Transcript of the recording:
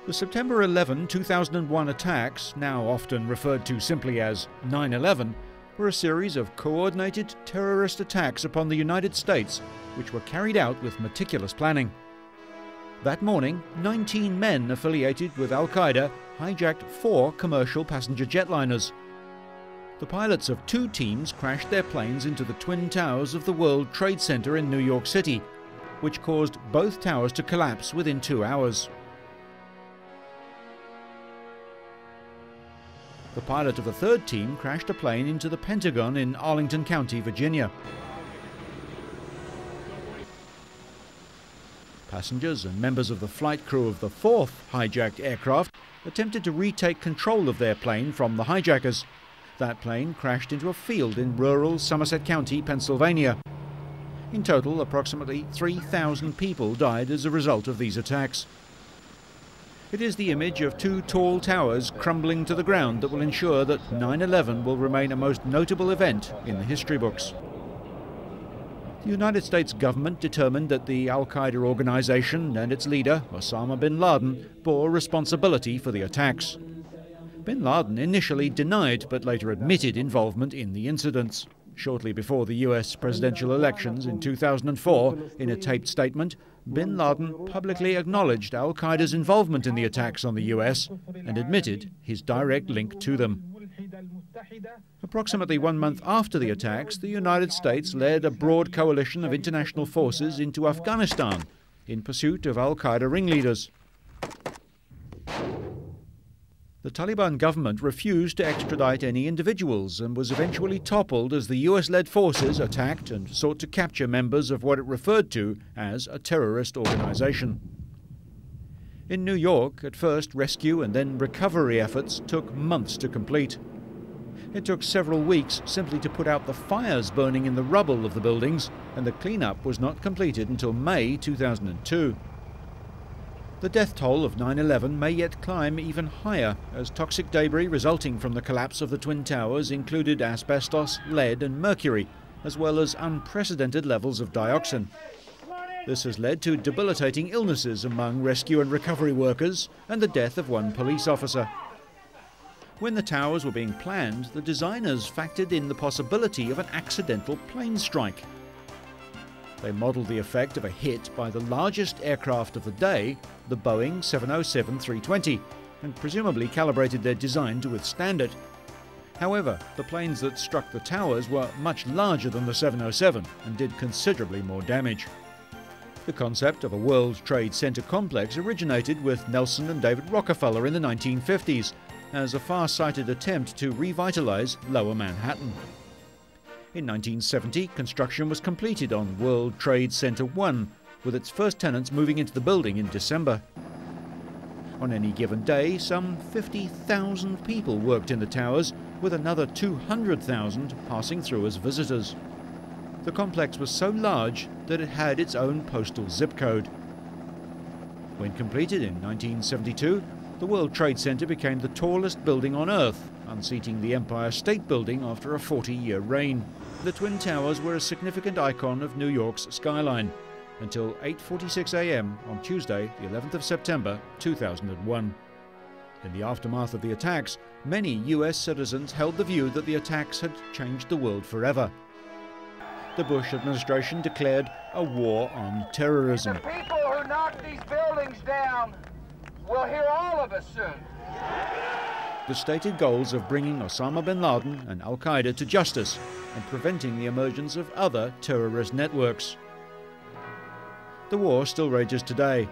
The September 11, 2001 attacks, now often referred to simply as 9/11, were a series of coordinated terrorist attacks upon the United States, which were carried out with meticulous planning. That morning, 19 men affiliated with Al-Qaeda hijacked 4 commercial passenger jetliners. The pilots of 2 teams crashed their planes into the Twin Towers of the World Trade Center in New York City, which caused both towers to collapse within 2 hours. The pilot of the 3rd team crashed a plane into the Pentagon in Arlington County, Virginia. Passengers and members of the flight crew of the 4th hijacked aircraft attempted to retake control of their plane from the hijackers. That plane crashed into a field in rural Somerset County, Pennsylvania. In total, approximately 3,000 people died as a result of these attacks. It is the image of 2 tall towers crumbling to the ground that will ensure that 9/11 will remain a most notable event in the history books. The United States government determined that the Al-Qaeda organization and its leader, Osama bin Laden, bore responsibility for the attacks. Bin Laden initially denied but later admitted involvement in the incidents. Shortly before the US presidential elections in 2004, in a taped statement, bin Laden publicly acknowledged Al-Qaeda's involvement in the attacks on the US and admitted his direct link to them. Approximately 1 month after the attacks, the United States led a broad coalition of international forces into Afghanistan in pursuit of Al-Qaeda ringleaders. The Taliban government refused to extradite any individuals and was eventually toppled as the US-led forces attacked and sought to capture members of what it referred to as a terrorist organization. In New York, at first rescue and then recovery efforts took months to complete. It took several weeks simply to put out the fires burning in the rubble of the buildings, and the cleanup was not completed until May 2002. The death toll of 9/11 may yet climb even higher, as toxic debris resulting from the collapse of the Twin Towers included asbestos, lead and mercury, as well as unprecedented levels of dioxin. This has led to debilitating illnesses among rescue and recovery workers and the death of 1 police officer. When the towers were being planned, the designers factored in the possibility of an accidental plane strike. They modelled the effect of a hit by the largest aircraft of the day, the Boeing 707-320, and presumably calibrated their design to withstand it. However, the planes that struck the towers were much larger than the 707 and did considerably more damage. The concept of a World Trade Center complex originated with Nelson and David Rockefeller in the 1950s as a far-sighted attempt to revitalize Lower Manhattan. In 1970, construction was completed on World Trade Center 1, with its first tenants moving into the building in December. On any given day, some 50,000 people worked in the towers, with another 200,000 passing through as visitors. The complex was so large that it had its own postal zip code. When completed in 1972, the World Trade Center became the tallest building on Earth, unseating the Empire State Building after a 40-year reign. The Twin Towers were a significant icon of New York's skyline, until 8:46 a.m. on Tuesday, the 11th of September, 2001. In the aftermath of the attacks, many US citizens held the view that the attacks had changed the world forever. The Bush administration declared a war on terrorism. The people who knocked these buildings down will hear all of us soon. The stated goals of bringing Osama bin Laden and Al-Qaeda to justice and preventing the emergence of other terrorist networks. The war still rages today.